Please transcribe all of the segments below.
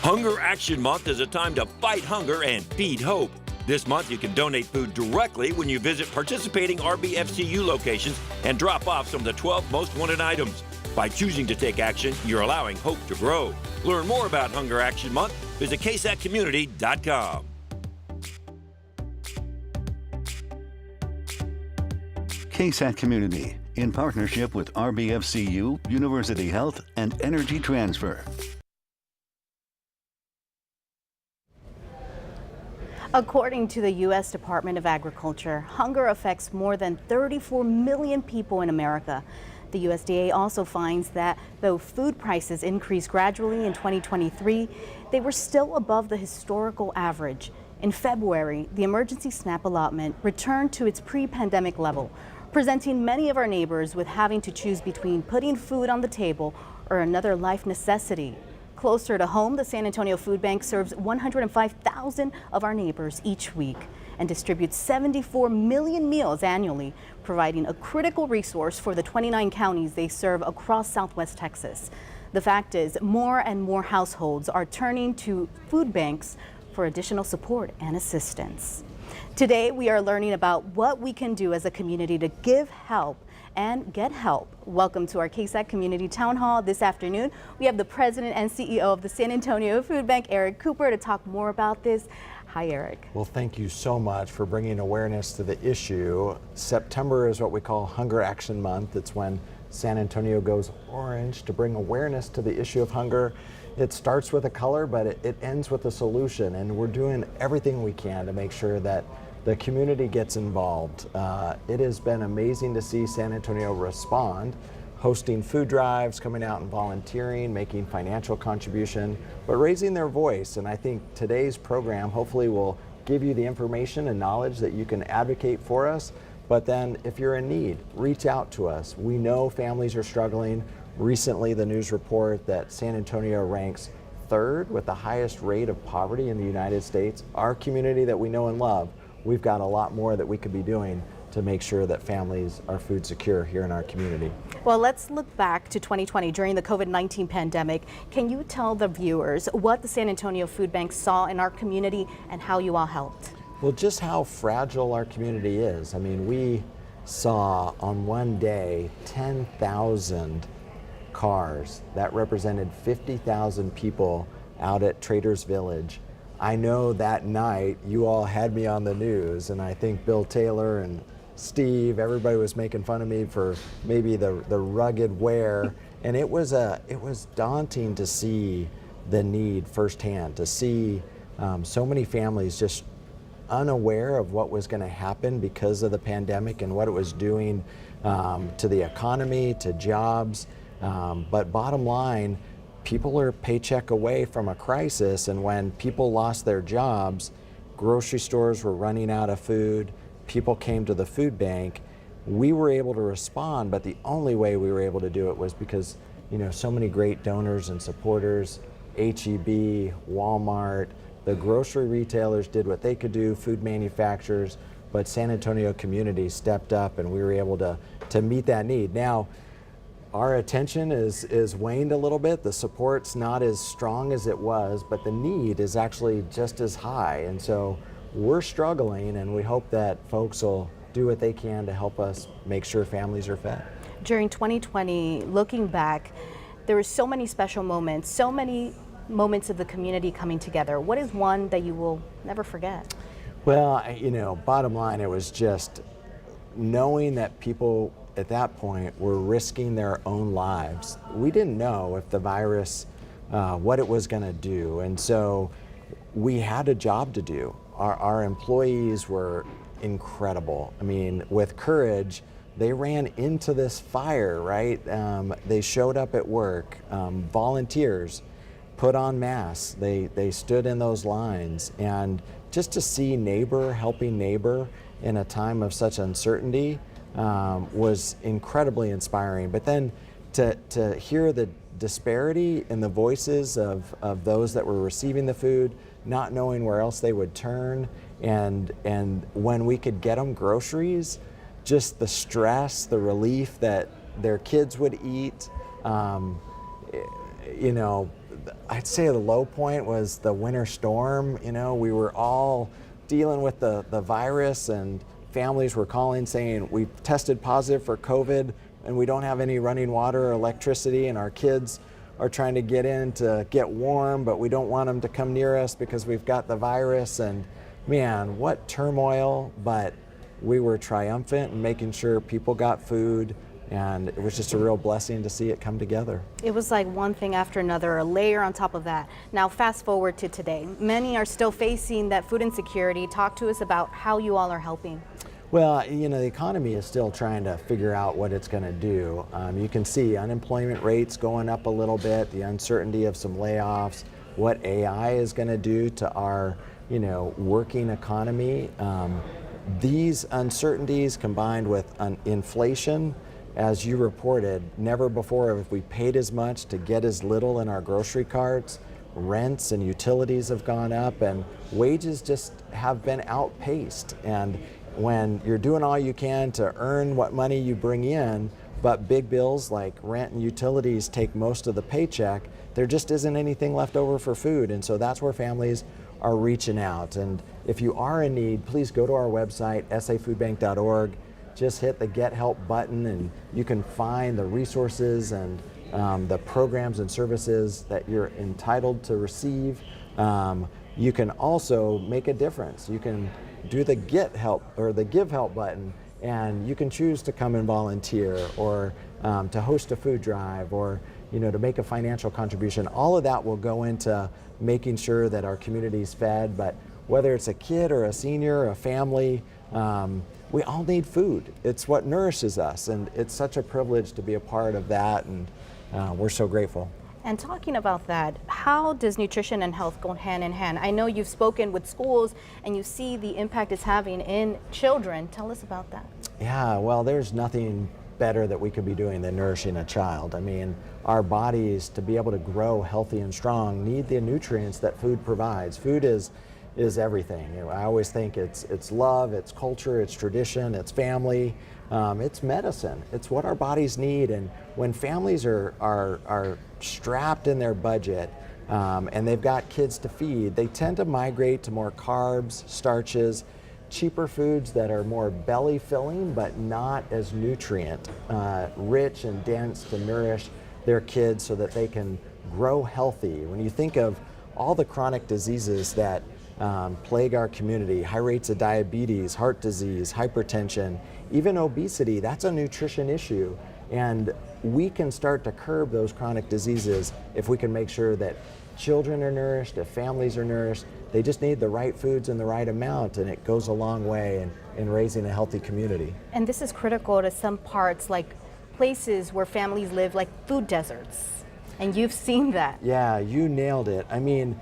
Hunger Action Month is a time to fight hunger and feed hope. This month, you can donate food directly when you visit participating RBFCU locations and drop off some of the 12 most wanted items. By choosing to take action, you're allowing hope to grow. Learn more about Hunger Action Month. Visit KSATcommunity.com. KSAT Community, in partnership with RBFCU, University Health, and Energy Transfer. According to the U.S. Department of Agriculture, hunger affects more than 34 million people in America. The USDA also finds that though food prices increased gradually in 2023, they were still above the historical average. In February, the emergency SNAP allotment returned to its pre-pandemic level, presenting many of our neighbors with having to choose between putting food on the table or another life necessity. Closer to home, the San Antonio Food Bank serves 105,000 of our neighbors each week and distributes 74 million meals annually, providing a critical resource for the 29 counties they serve across Southwest Texas. The fact is, more and more households are turning to food banks for additional support and assistance. Today, we are learning about what we can do as a community to give help and get help. Welcome to our KSAT Community Town Hall. This afternoon, we have the president and CEO of the San Antonio Food Bank, Eric Cooper, to talk more about this. Hi, Eric. Well, thank you so much for bringing awareness to the issue. September is what we call Hunger Action Month. It's when San Antonio goes orange to bring awareness to the issue of hunger. It starts with a color, but it ends with a solution, and we're doing everything we can to make sure that the community gets involved. It has been amazing to see San Antonio respond, hosting food drives, coming out and volunteering, making financial contribution, but raising their voice. And I think today's program hopefully will give you the information and knowledge that you can advocate for us. But then if you're in need, reach out to us. We know families are struggling. Recently, the news report that San Antonio ranks third with the highest rate of poverty in the United States. Our community that we know and love, we've got a lot more that we could be doing to make sure that families are food secure here in our community. Well, let's look back to 2020 during the COVID-19 pandemic. Can you tell the viewers what the San Antonio Food Bank saw in our community and how you all helped? Well, just how fragile our community is. I mean, we saw on one day 10,000 cars. That represented 50,000 people out at Traders Village. I know that night you all had me on the news, and I think Bill Taylor and Steve, everybody was making fun of me for maybe the rugged wear, and it was daunting to see the need firsthand, to see so many families just unaware of what was going to happen because of the pandemic and what it was doing to the economy, to jobs. But bottom line, people are a paycheck away from a crisis, and when people lost their jobs, grocery stores were running out of food, people came to the food bank. We were able to respond, but the only way we were able to do it was because, you know, so many great donors and supporters, HEB, Walmart, the grocery retailers did what they could do, food manufacturers, but San Antonio community stepped up and we were able to meet that need. Now, our attention is waned a little bit. The support's not as strong as it was, but the need is actually just as high. And so we're struggling, and we hope that folks will do what they can to help us make sure families are fed. During 2020, looking back, there were so many special moments, so many moments of the community coming together. What is one that you will never forget? Well, you know, bottom line, it was just knowing that people at that point were risking their own lives. We didn't know if the virus, what it was going to do, and so we had a job to do. Our employees were incredible. I mean, with courage, they ran into this fire, right? They showed up at work, volunteers put on masks, they stood in those lines, and just to see neighbor helping neighbor in a time of such uncertainty was incredibly inspiring. But then to hear the disparity in the voices of those that were receiving the food, not knowing where else they would turn, and when we could get them groceries, just the stress, the relief that their kids would eat, you know, I'd say the low point was the winter storm. You know, we were all dealing with the virus, and families were calling saying we've tested positive for COVID and we don't have any running water or electricity, and our kids are trying to get in to get warm, but we don't want them to come near us because we've got the virus. And man, what turmoil, but we were triumphant in making sure people got food, and it was just a real blessing to see it come together. It was like one thing after another, a layer on top of that. Now fast forward to today. Many are still facing that food insecurity. Talk to us about how you all are helping. Well, you know, the economy is still trying to figure out what it's going to do. You can see unemployment rates going up a little bit, the uncertainty of some layoffs, what AI is going to do to our, you know, working economy. These uncertainties combined with inflation, as you reported, never before have we paid as much to get as little in our grocery carts. Rents and utilities have gone up, and wages just have been outpaced. And when you're doing all you can to earn what money you bring in, but big bills like rent and utilities take most of the paycheck, there just isn't anything left over for food. And so that's where families are reaching out. And if you are in need, please go to our website, safoodbank.org. Just hit the Get Help button and you can find the resources and the programs and services that you're entitled to receive. You can also make a difference. You can do the Get Help or the Give Help button, and you can choose to come and volunteer, or to host a food drive, or to make a financial contribution. All of that will go into making sure that our community is fed. But whether it's a kid or a senior, a family, we all need food. It's what nourishes us, and it's such a privilege to be a part of that, and we're so grateful. And talking about that, how does nutrition and health go hand in hand? I know you've spoken with schools and you see the impact it's having in children. Tell us about that. Yeah, well, there's nothing better that we could be doing than nourishing a child. I mean, our bodies, to be able to grow healthy and strong, need the nutrients that food provides. Food is everything. I always think it's love, it's culture, it's tradition, it's family, it's medicine. It's what our bodies need. And when families are strapped in their budget and they've got kids to feed, they tend to migrate to more carbs, starches, cheaper foods that are more belly filling but not as nutrient rich and dense to nourish their kids so that they can grow healthy. When you think of all the chronic diseases that plague our community, high rates of diabetes, heart disease, hypertension, even obesity, that's a nutrition issue. And we can start to curb those chronic diseases if we can make sure that children are nourished, if families are nourished. They just need the right foods in the right amount, and it goes a long way in raising a healthy community. And this is critical to some parts, like places where families live, like food deserts. And you've seen that. Yeah, you nailed it. I mean,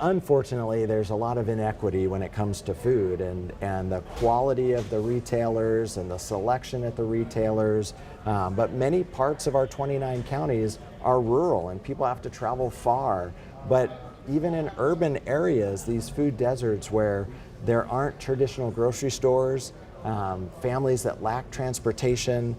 unfortunately, there's a lot of inequity when it comes to food, and the quality of the retailers and the selection at the retailers. But many parts of our 29 counties are rural and people have to travel far. But even in urban areas, these food deserts where there aren't traditional grocery stores, families that lack transportation,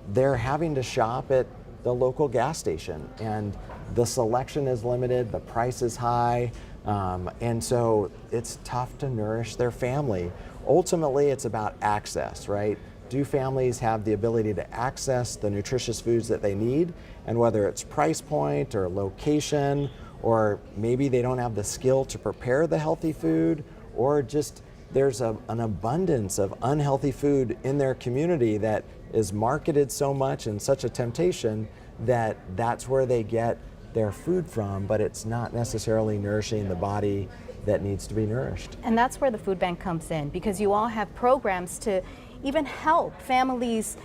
they're having to shop at the local gas station. And the selection is limited, the price is high, and so it's tough to nourish their family. Ultimately, it's about access, right? Do families have the ability to access the nutritious foods that they need? And whether it's price point or location, or maybe they don't have the skill to prepare the healthy food, or just there's an abundance of unhealthy food in their community that is marketed so much and such a temptation that that's where they get their food from, but it's not necessarily nourishing the body that needs to be nourished. And that's where the food bank comes in, because you all have programs to even help families,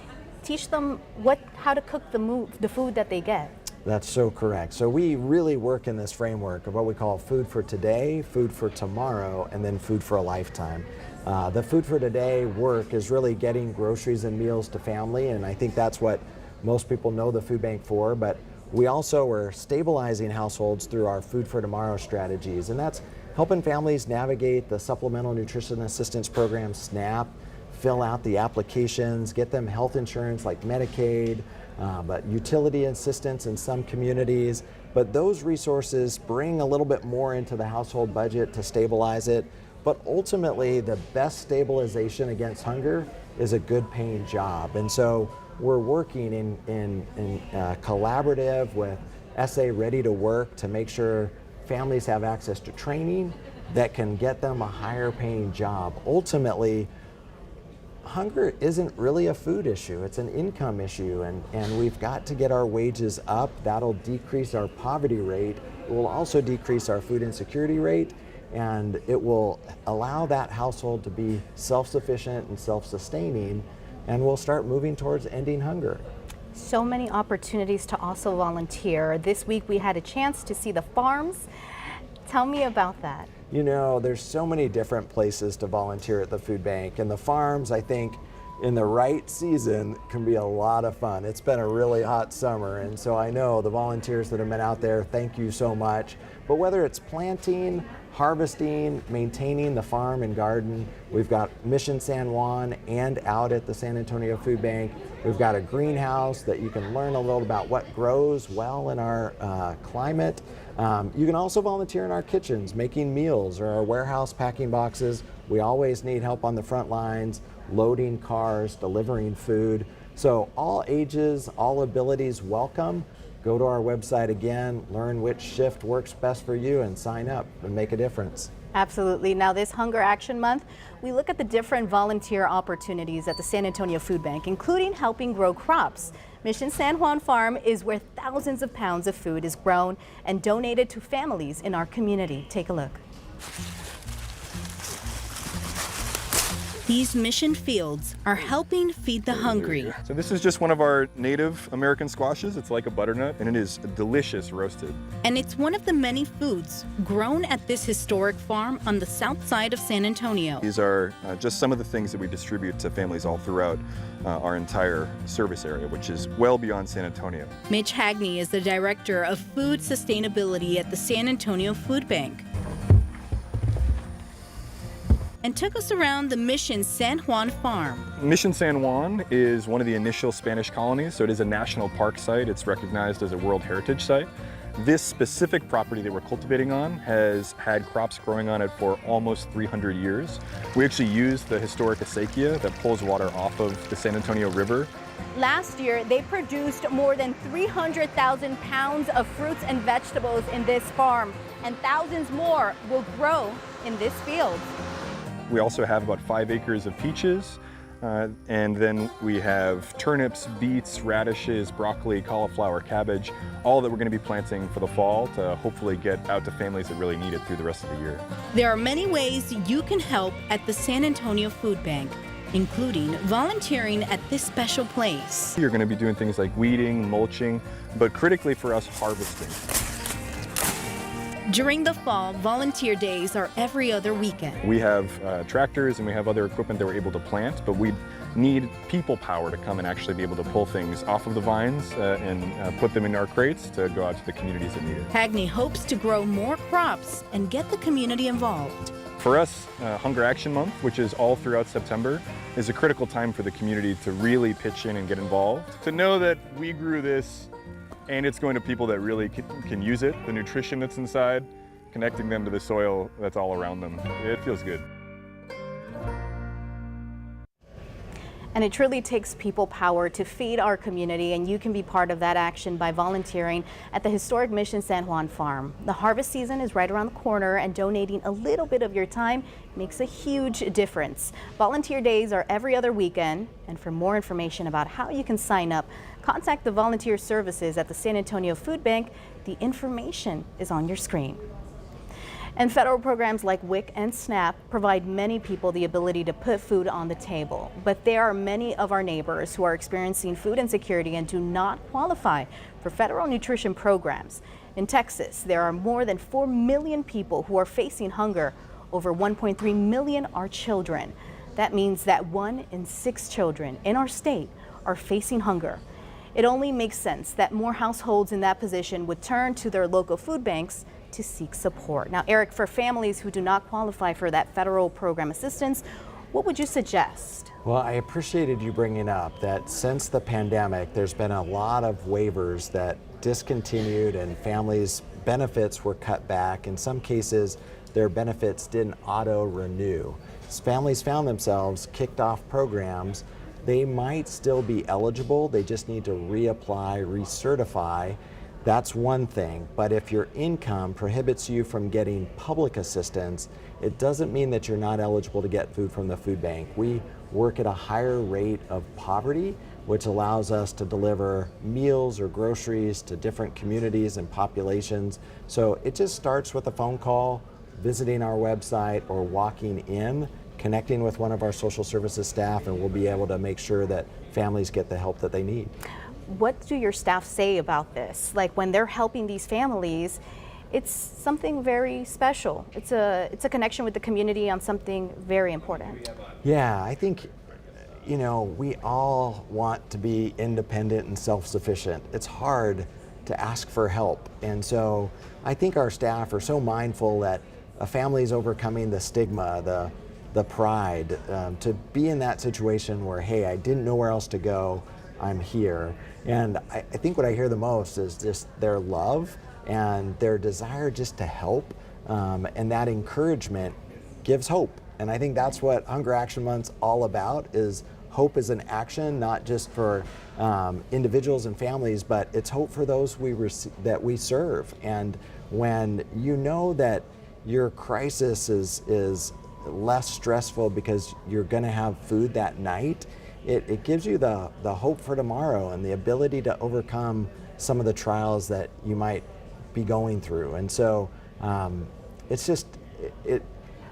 teach them how to cook the food that they get. That's so correct. So we really work in this framework of what we call food for today, food for tomorrow, and then food for a lifetime. The food for today work is really getting groceries and meals to family, and I think that's what most people know the food bank for. But we also are stabilizing households through our Food for Tomorrow strategies, and that's helping families navigate the Supplemental Nutrition Assistance Program, SNAP, fill out the applications, get them health insurance like Medicaid, but utility assistance in some communities. But those resources bring a little bit more into the household budget to stabilize it. But ultimately, the best stabilization against hunger is a good paying job. And so we're working in collaborative with SA Ready to Work to make sure families have access to training that can get them a higher paying job. Ultimately, hunger isn't really a food issue, it's an income issue, and we've got to get our wages up. That'll decrease our poverty rate. It will also decrease our food insecurity rate, and it will allow that household to be self-sufficient and self-sustaining, and we'll start moving towards ending hunger. So many opportunities to also volunteer. This week we had a chance to see the farms. Tell me about that. You know, there's so many different places to volunteer at the food bank, and the farms, I think, in the right season can be a lot of fun. It's been a really hot summer, and so I know the volunteers that have been out there, thank you so much. But whether it's planting, harvesting, maintaining the farm and garden, we've got Mission San Juan and out at the San Antonio Food Bank. We've got a greenhouse that you can learn a little about what grows well in our climate. You can also volunteer in our kitchens, making meals, or our warehouse packing boxes. We always need help on the front lines, loading cars, delivering food. So all ages, all abilities welcome. Go to our website again, learn which shift works best for you, and sign up and make a difference. Absolutely. Now, this Hunger Action Month, we look at the different volunteer opportunities at the San Antonio Food Bank, including helping grow crops. Mission San Juan Farm is where thousands of pounds of food is grown and donated to families in our community. Take a look. These mission fields are helping feed the hungry. So this is just one of our native American squashes. It's like a butternut, and it is delicious roasted. And it's one of the many foods grown at this historic farm on the south side of San Antonio. These are just some of the things that we distribute to families all throughout our entire service area, which is well beyond San Antonio. Mitch Hagney is the Director of Food Sustainability at the San Antonio Food Bank, and took us around the Mission San Juan farm. Mission San Juan is one of the initial Spanish colonies, so it is a national park site. It's recognized as a World Heritage Site. This specific property that we're cultivating on has had crops growing on it for almost 300 years. We actually use the historic acequia that pulls water off of the San Antonio River. Last year, they produced more than 300,000 pounds of fruits and vegetables in this farm, and thousands more will grow in this field. We also have about 5 acres of peaches, and then we have turnips, beets, radishes, broccoli, cauliflower, cabbage, all that we're going to be planting for the fall to hopefully get out to families that really need it through the rest of the year. There are many ways you can help at the San Antonio Food Bank, including volunteering at this special place. You're going to be doing things like weeding, mulching, but critically for us, harvesting. During the fall, volunteer days are every other weekend. We have tractors and we have other equipment that we're able to plant, but we need people power to come and actually be able to pull things off of the vines and put them in our crates to go out to the communities that need it. Hagney hopes to grow more crops and get the community involved. For us, Hunger Action Month, which is all throughout September, is a critical time for the community to really pitch in and get involved. To know that we grew this and it's going to people that really can use it, the nutrition that's inside, connecting them to the soil that's all around them. It feels good. And it truly takes people power to feed our community, and you can be part of that action by volunteering at the historic Mission San Juan farm. The harvest season is right around the corner, and donating a little bit of your time makes a huge difference. Volunteer days are every other weekend, and for more information about how you can sign up, contact the volunteer services at the San Antonio Food Bank. The information is on your screen. And federal programs like WIC and SNAP provide many people the ability to put food on the table. But there are many of our neighbors who are experiencing food insecurity and do not qualify for federal nutrition programs. In Texas, there are more than 4 million people who are facing hunger. Over 1.3 million are children. That means that 1 in 6 children in our state are facing hunger. It only makes sense that more households in that position would turn to their local food banks to seek support. Now, Eric, for families who do not qualify for that federal program assistance, What would you suggest? Well, I appreciated you bringing up that since the pandemic, there's been a lot of waivers that discontinued and families' benefits were cut back. In some cases, their benefits didn't auto-renew. As families found themselves kicked off programs, they might still be eligible, they just need to reapply, recertify. That's one thing, but if your income prohibits you from getting public assistance, it doesn't mean that you're not eligible to get food from the food bank. We work at a higher rate of poverty, which allows us to deliver meals or groceries to different communities and populations. So it just starts with a phone call, visiting our website, or walking in, connecting with one of our social services staff, and we'll be able to make sure that families get the help that they need. What do your staff say about this? Like when they're helping these families, it's something very special. It's a connection with the community on something very important. Yeah, I think, you know, we all want to be independent and self-sufficient. It's hard to ask for help. And so I think our staff are so mindful that a family's overcoming the stigma, the pride, to be in that situation where, hey, I didn't know where else to go, I'm here. And I think what I hear the most is just their love and their desire just to help, and that encouragement gives hope. And I think that's what Hunger Action Month's all about, is hope is an action, not just for individuals and families, but it's hope for those that we serve. And when you know that your crisis is less stressful because you're going to have food that night, it gives you the hope for tomorrow and the ability to overcome some of the trials that you might be going through. And so it's just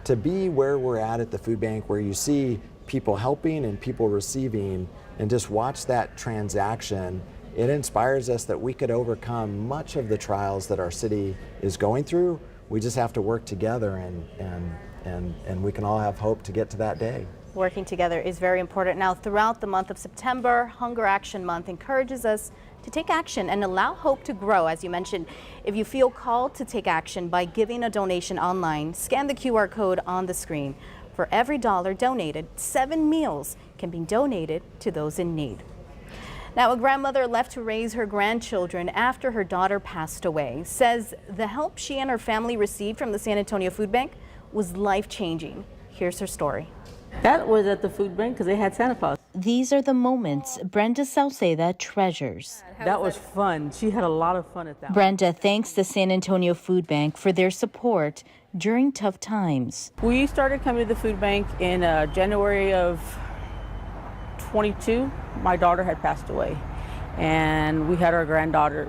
to be where we're at the food bank, where you see people helping and people receiving, and just watch that transaction, it inspires us that we could overcome much of the trials that our city is going through. We just have to work together, and we can all have hope to get to that day. Working together is very important. Now, throughout the month of September, Hunger Action Month encourages us to take action and allow hope to grow. As you mentioned, if you feel called to take action by giving a donation online, scan the QR code on the screen. For every $1 donated, 7 meals can be donated to those in need. Now, a grandmother left to raise her grandchildren after her daughter passed away says the help she and her family received from the San Antonio Food Bank was life-changing. Here's her story. That was at the food bank because they had Santa Claus. These are the moments Brenda Sauceda treasures. That was fun. She had a lot of fun at that. Brenda thanks the San Antonio Food Bank for their support during tough times. We started coming to the food bank in January of 22. My daughter had passed away, and we had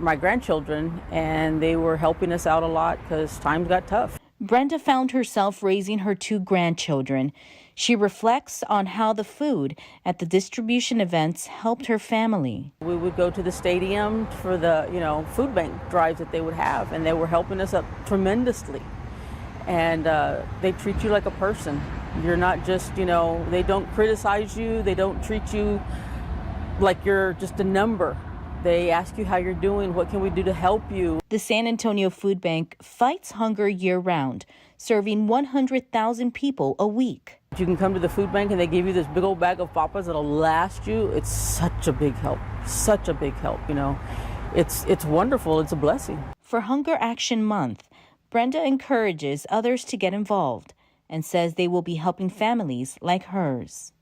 my grandchildren, and they were helping us out a lot because times got tough. Brenda found herself raising her 2 grandchildren. She reflects on how the food at the distribution events helped her family. We would go to the stadium for the, food bank drives that they would have, and they were helping us up tremendously. And they treat you like a person. You're not just, they don't criticize you. They don't treat you like you're just a number. They ask you how you're doing, what can we do to help you. The San Antonio Food Bank fights hunger year-round, serving 100,000 people a week. You can come to the food bank and they give you this big old bag of papas that'll last you. It's such a big help, It's wonderful, it's a blessing. For Hunger Action Month, Brenda encourages others to get involved and says they will be helping families like hers.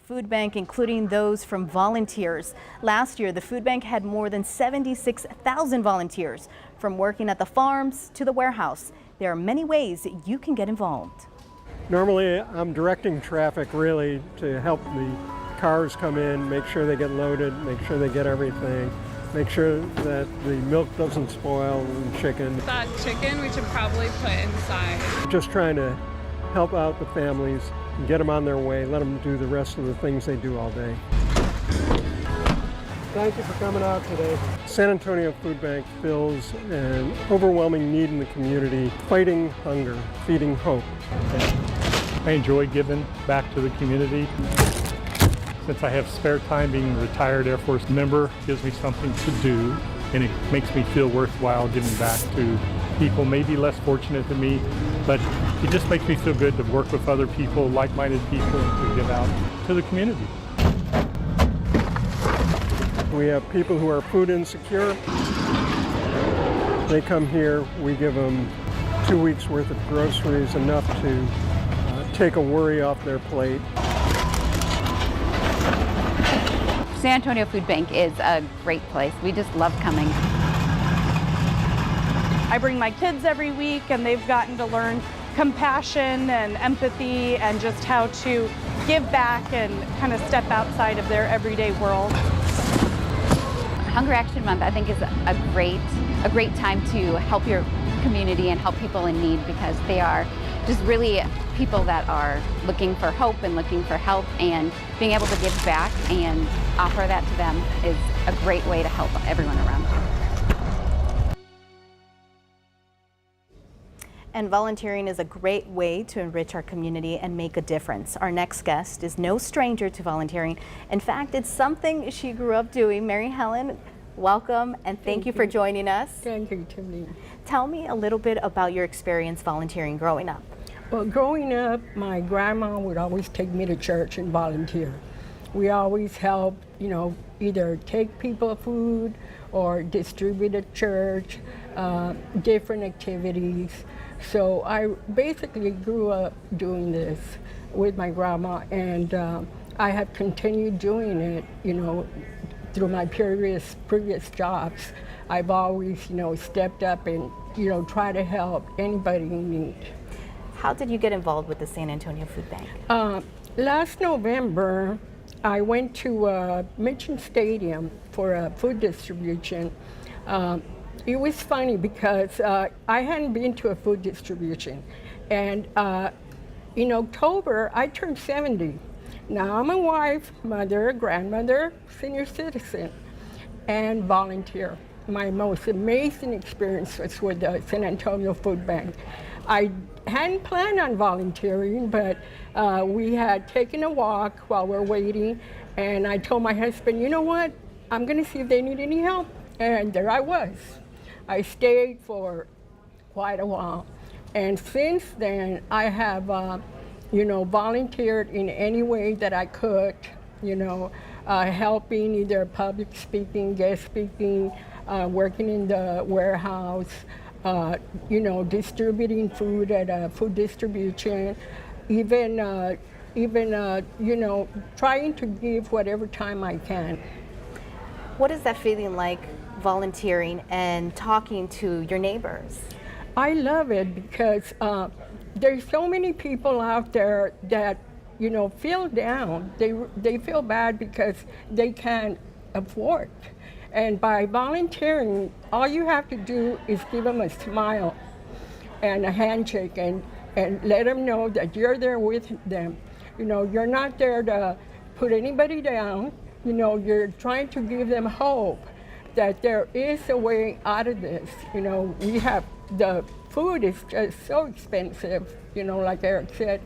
Food Bank, including those from volunteers. Last year, the food bank had more than 76,000 volunteers, from working at the farms to the warehouse. There are many ways you can get involved. Normally, I'm directing traffic really to help the cars come in, make sure they get loaded, make sure they get everything, make sure that the milk doesn't spoil and chicken. That chicken we should probably put inside. Just trying to help out the families and get them on their way, let them do the rest of the things they do all day. Thank you for coming out today. San Antonio Food Bank fills an overwhelming need in the community, fighting hunger, feeding hope. I enjoy giving back to the community. Since I have spare time, being a retired Air Force member gives me something to do, and it makes me feel worthwhile giving back to people may be less fortunate than me, but it just makes me feel good to work with other people, like-minded people, to give out to the community. We have people who are food insecure. They come here, we give them 2 weeks worth of groceries, enough to take a worry off their plate. San Antonio Food Bank is a great place. We just love coming. I bring my kids every week and they've gotten to learn compassion and empathy and just how to give back and kind of step outside of their everyday world. Hunger Action Month, I think, is a great time to help your community and help people in need, because they are just really people that are looking for hope and looking for help, and being able to give back and offer that to them is a great way to help everyone around you. And volunteering is a great way to enrich our community and make a difference. Our next guest is no stranger to volunteering. In fact, it's something she grew up doing. Mary Helen, welcome, and thank you for joining us. Thank you, Tiffany. Tell me a little bit about your experience volunteering growing up. Well, growing up, my grandma would always take me to church and volunteer. We always helped, either take people food or distribute at church, different activities. So I basically grew up doing this with my grandma, and I have continued doing it, through my previous jobs. I've always, stepped up and, try to help anybody in need. How did you get involved with the San Antonio Food Bank? Last November, I went to Mitchell Stadium for a food distribution. It was funny because I hadn't been to a food distribution, and in October I turned 70. Now I'm a wife, mother, grandmother, senior citizen, and volunteer. My most amazing experience was with the San Antonio Food Bank. I hadn't planned on volunteering, but we had taken a walk while we're waiting, and I told my husband, you know what, I'm gonna see if they need any help, and there I was. I stayed for quite a while, and since then I have, volunteered in any way that I could, helping either public speaking, guest speaking, working in the warehouse, distributing food at a food distribution, even trying to give whatever time I can. What is that feeling like, volunteering and talking to your neighbors? I love it because there's so many people out there that feel down. They feel bad because they can't afford. And by volunteering, all you have to do is give them a smile and a handshake and let them know that you're there with them. You're not there to put anybody down. You're trying to give them hope that there is a way out of this. We have, the food is just so expensive, like Eric said,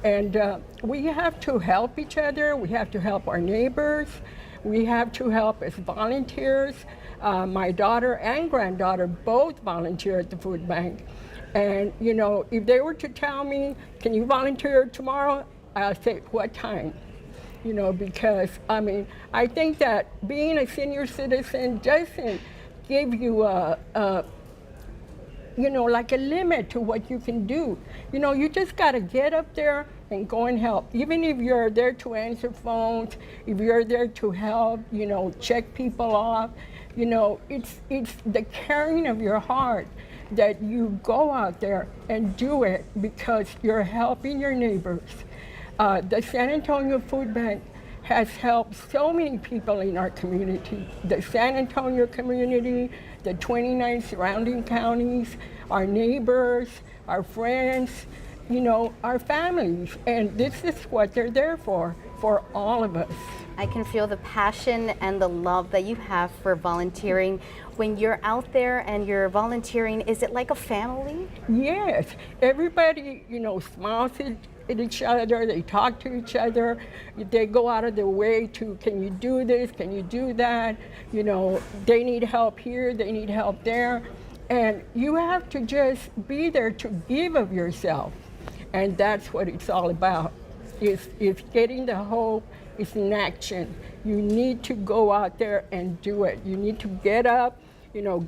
and we have to help each other. We have to help our neighbors. We have to help as volunteers. My daughter and granddaughter both volunteer at the food bank. And if they were to tell me, can you volunteer tomorrow? I'll say, what time? Because I think that being a senior citizen doesn't give you like a limit to what you can do. You just gotta get up there and go and help. Even if you're there to answer phones, if you're there to help, check people off, it's the caring of your heart that you go out there and do it because you're helping your neighbors. The San Antonio Food Bank has helped so many people in our community. The San Antonio community, the 29 surrounding counties, our neighbors, our friends, our families. And this is what they're there for all of us. I can feel the passion and the love that you have for volunteering. When you're out there and you're volunteering, is it like a family? Yes, everybody, smiles at each other, they talk to each other, they go out of their way to, can you do this, can you do that? They need help here, they need help there. And you have to just be there to give of yourself. And that's what it's all about. It's getting the hope, it's in action. You need to go out there and do it. You need to get up,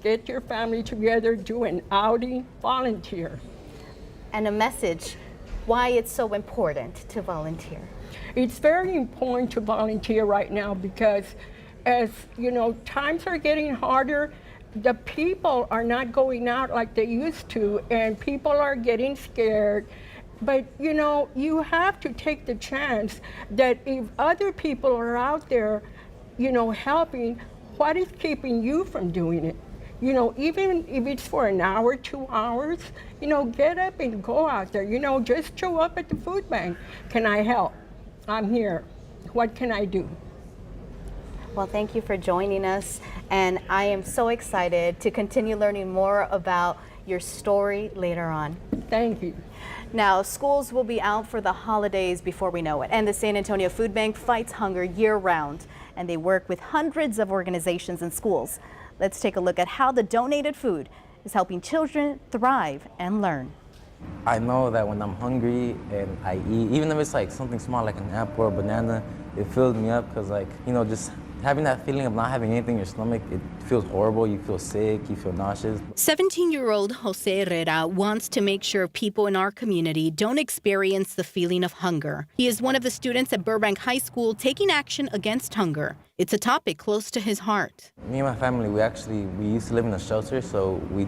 get your family together, do an outing, volunteer. And a message, why it's so important to volunteer. It's very important to volunteer right now because as times are getting harder, the people are not going out like they used to, and people are getting scared. But you have to take the chance that if other people are out there, helping, what is keeping you from doing it? Even if it's for an hour, 2 hours, get up and go out there. Just show up at the food bank. Can I help? I'm here. What can I do? Well, thank you for joining us, and I am so excited to continue learning more about your story later on. Thank you. Now, schools will be out for the holidays before we know it, and the San Antonio Food Bank fights hunger year-round, and they work with hundreds of organizations and schools. Let's take a look at how the donated food is helping children thrive and learn. I know that when I'm hungry and I eat, even if it's like something small like an apple or a banana, it fills me up because just having that feeling of not having anything in your stomach, it feels horrible. You feel sick, you feel nauseous. 17-year-old Jose Herrera wants to make sure people in our community don't experience the feeling of hunger. He is one of the students at Burbank High School taking action against hunger. It's a topic close to his heart. Me and my family, we used to live in a shelter, so we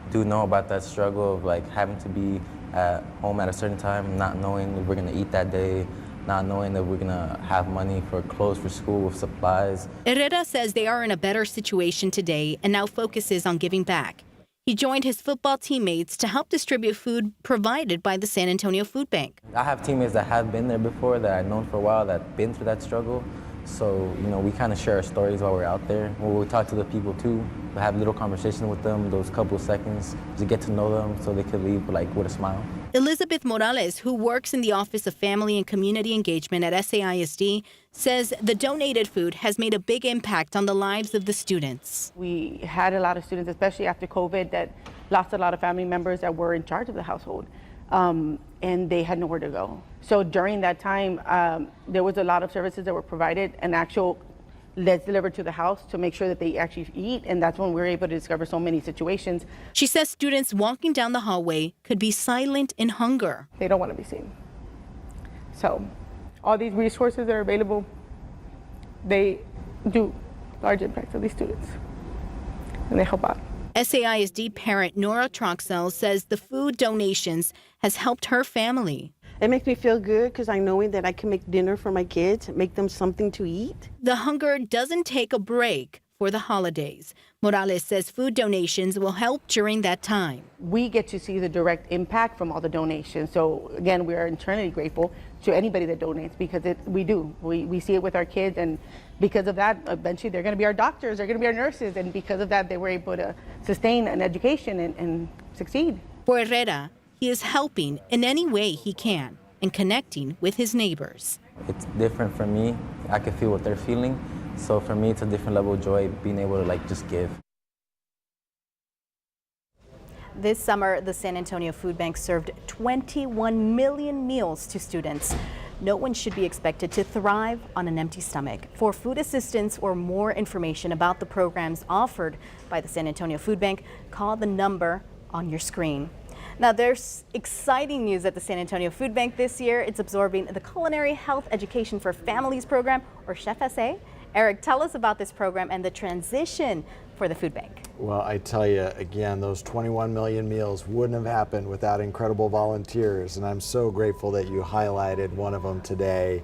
do know about that struggle of having to be at home at a certain time, not knowing if we're gonna eat that day, not knowing that we're gonna have money for clothes for school with supplies. Herrera says they are in a better situation today and now focuses on giving back. He joined his football teammates to help distribute food provided by the San Antonio Food Bank. I have teammates that have been there before, that I've known for a while, that have been through that struggle. So, we kind of share our stories while we're out there. We talk to the people too, have little conversation with them, those couple of seconds, to get to know them so they could leave with a smile. Elizabeth Morales, who works in the Office of Family and Community Engagement at SAISD, says the donated food has made a big impact on the lives of the students. We had a lot of students, especially after COVID, that lost a lot of family members that were in charge of the household, and they had nowhere to go. So during that time, there was a lot of services that were provided, and actual that's delivered to the house to make sure that they actually eat, and that's when we were able to discover so many situations. She says students walking down the hallway could be silent in hunger. They don't want to be seen. So all these resources that are available, they do large impacts on these students, and they help out. SAISD parent Nora Troxell says the food donations has helped her family. It makes me feel good because I know that I can make dinner for my kids, make them something to eat. The hunger doesn't take a break for the holidays. Morales says food donations will help during that time. We get to see the direct impact from all the donations. So again, we are eternally grateful to anybody that donates because we see it with our kids, and because of that, eventually they're going to be our doctors, they're going to be our nurses, and because of that, they were able to sustain an education and succeed. For Herrera, he is helping in any way he can and connecting with his neighbors. It's different for me. I can feel what they're feeling. So for me, it's a different level of joy being able to just give. This summer, the San Antonio Food Bank served 21 million meals to students. No one should be expected to thrive on an empty stomach. For food assistance or more information about the programs offered by the San Antonio Food Bank, call the number on your screen. Now, there's exciting news at the San Antonio Food Bank this year. It's absorbing the Culinary Health Education for Families program, or Chef SA. Eric, tell us about this program and the transition for the food bank. Well, I tell you, again, those 21 million meals wouldn't have happened without incredible volunteers, and I'm so grateful that you highlighted one of them today.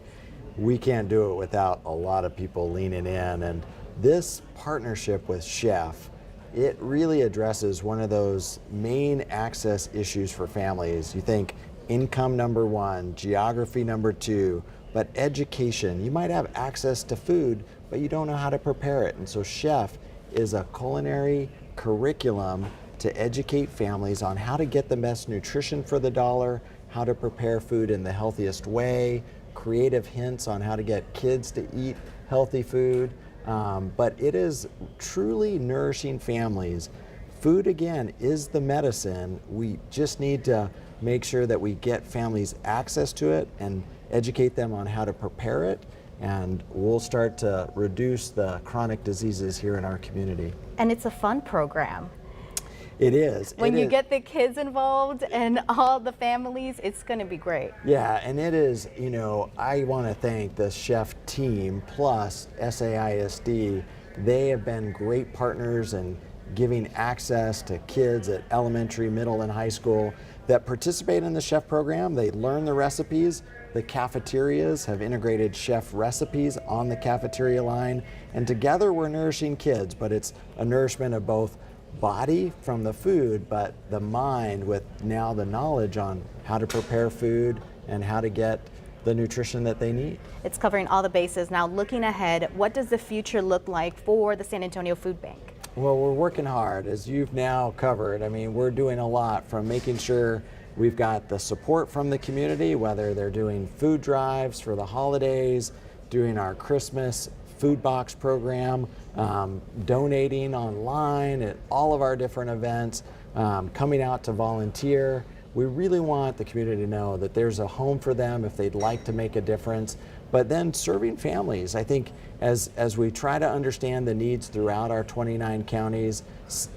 We can't do it without a lot of people leaning in, and this partnership with Chef, it really addresses one of those main access issues for families. You think income number one, geography number two, but education. You might have access to food, but you don't know how to prepare it. And so Chef is a culinary curriculum to educate families on how to get the best nutrition for the dollar, how to prepare food in the healthiest way, creative hints on how to get kids to eat healthy food. But it is truly nourishing families. food, again, is the medicine. We just need to make sure that we get families access to it and educate them on how to prepare it, and we'll start to reduce the chronic diseases here in our community. And it's a fun program. It is. When you get the kids involved and all the families, it's going to be great. Yeah, and it is, you know, I want to thank the chef team plus SAISD. They have been great partners in giving access to kids at elementary, middle, and high school that participate in the chef program. They learn the recipes. The cafeterias have integrated chef recipes on the cafeteria line, and together we're nourishing kids, but it's a nourishment of both body from the food, but the mind with now the knowledge on how to prepare food and how to get the nutrition that they need. It's covering all the bases. Now, looking ahead, what does the future look like for the San Antonio Food Bank? Well, we're working hard, as you've now covered. I mean, we're doing a lot, from making sure we've got the support from the community, whether they're doing food drives for the holidays, doing our Christmas food box program, donating online at all of our different events, coming out to volunteer. We really want the community to know that there's a home for them if they'd like to make a difference. But then serving families, I think as we try to understand the needs throughout our 29 counties,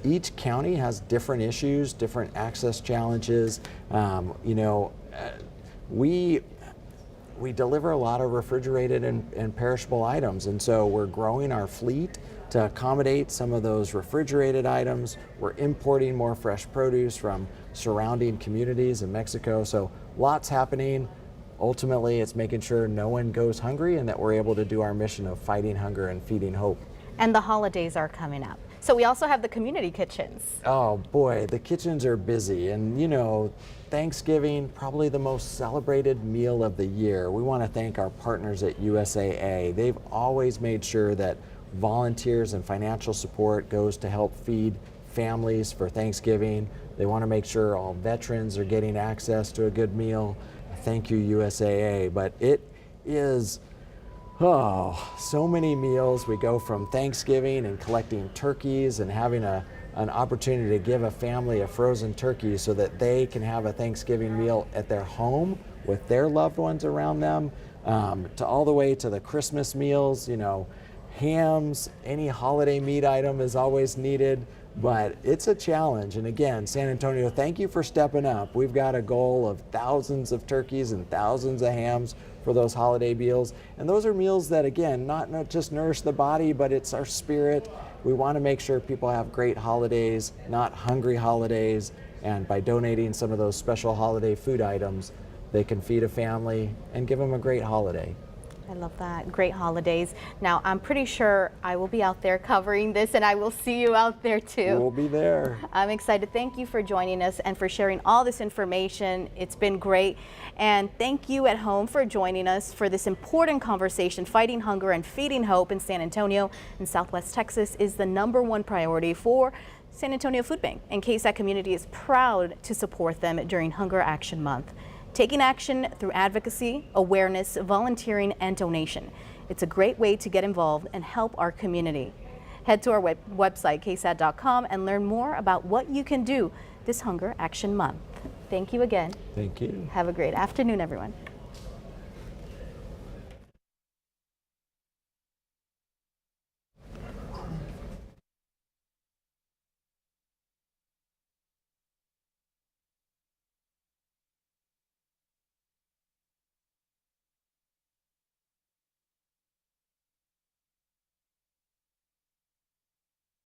each county has different issues, different access challenges. You know, we deliver a lot of refrigerated and perishable items, and so we're growing our fleet to accommodate some of those refrigerated items. We're importing more fresh produce from surrounding communities in Mexico, so lots happening. Ultimately, it's making sure no one goes hungry and that we're able to do our mission of fighting hunger and feeding hope. And the holidays are coming up. So we also have the community kitchens. Oh boy, the kitchens are busy, and you know, Thanksgiving, probably the most celebrated meal of the year. We want to thank our partners at USAA. They've always made sure that volunteers and financial support goes to help feed families for Thanksgiving. They want to make sure all veterans are getting access to a good meal. Thank you, USAA. But it is, so many meals. We go from Thanksgiving and collecting turkeys and having an opportunity to give a family a frozen turkey so that they can have a Thanksgiving meal at their home with their loved ones around them, to all the way to the Christmas meals. You know, hams, any holiday meat item is always needed, but it's a challenge. And again, San Antonio, thank you for stepping up. We've got a goal of thousands of turkeys and thousands of hams for those holiday meals. And those are meals that, again, not just nourish the body, but it's our spirit. We want to make sure people have great holidays, not hungry holidays. And by donating some of those special holiday food items, they can feed a family and give them a great holiday. I love that. Great holidays. Now, I'm pretty sure I will be out there covering this, and I will see you out there too. We'll be there. I'm excited. Thank you for joining us and for sharing all this information. It's been great. And thank you at home for joining us for this important conversation. Fighting hunger and feeding hope in San Antonio and Southwest Texas is the #1 priority for San Antonio Food Bank, and KSAT Community is proud to support them during Hunger Action Month. Taking action through advocacy, awareness, volunteering, and donation. It's a great way to get involved and help our community. Head to our website, ksat.com, and learn more about what you can do this Hunger Action Month. Thank you again. Thank you. Have a great afternoon, everyone.